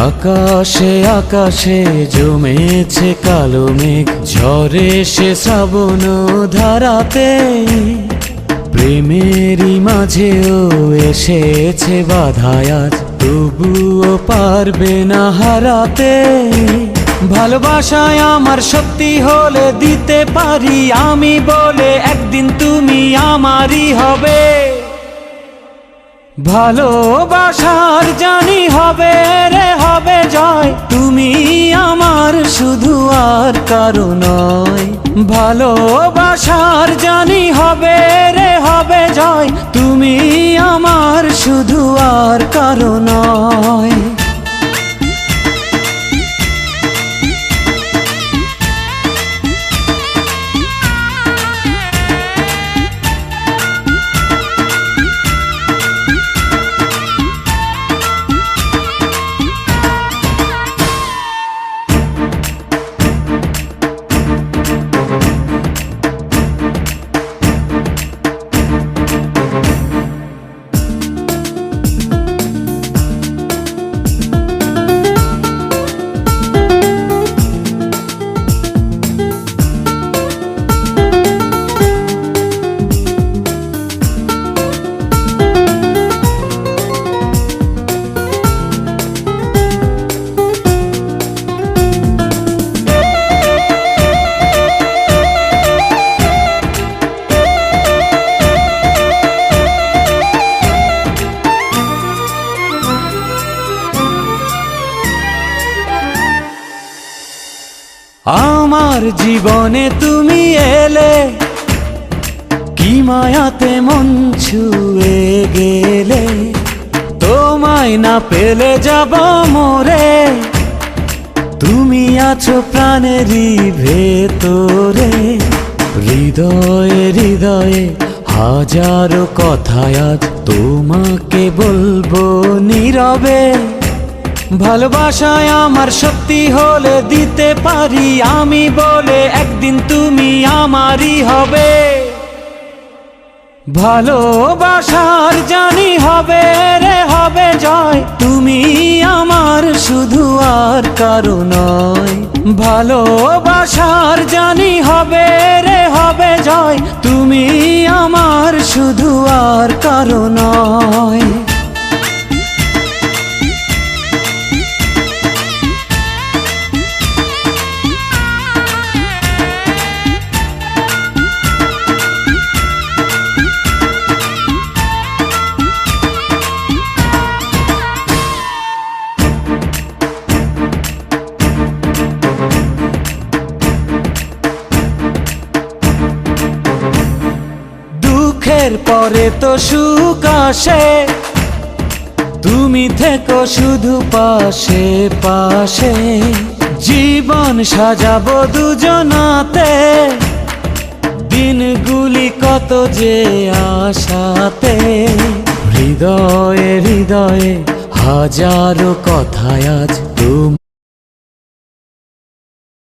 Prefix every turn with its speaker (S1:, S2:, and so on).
S1: আকাশে আকাশে জমেছে কালো মেঘ, ঝরে সে শ্রাবণ ধারাতে। প্রেমেরই মাঝেও এসেছে বাধায় আজ, তবুও পারবে না হারাতে। ভালোবাসায় আমার সত্যি হলে দিতে পারি আমি বলে, একদিন তুমি আমারই হবে। ভালোবাসার জানি হবে রে হবে জয়, তুমি আমার শুধু আর কারো নয়। ভালোবাসার জানি হবে রে হবে জয়, তুমি আমার শুধু আর কারো নয়। আমার জীবনে তুমি এলে, কি মায়াতে মন ছুঁয়ে গেলে। তোমায় না পেলে যাব মরে, তুমি আছো প্রাণেরই ভেতরে। হৃদয়ে হৃদয়ে হাজারো কথায় আজ তোমাকে বলবো নীরবে। ভালোবাসায় আমার সত্যি হলে দিতে পারি আমি বলে, একদিন তুমি আমারই হবে। ভালোবাসার জানি হবে রে হবে জয়, তুমি আমার শুধু আর কারো নয়। ভালোবাসার জানি হবে রে হবে জয়, তুমি আমার শুধু আর কারো নয়। দুঃখের পরে তো সুখ আসে, তুমি থেকো শুধু পাশে পাশে। জীবন সাজাবো দুজনাতে, দিনগুলি কত যে আশাতে। হৃদয়ে হৃদয়ে হাজারো কথায় আজ তুমি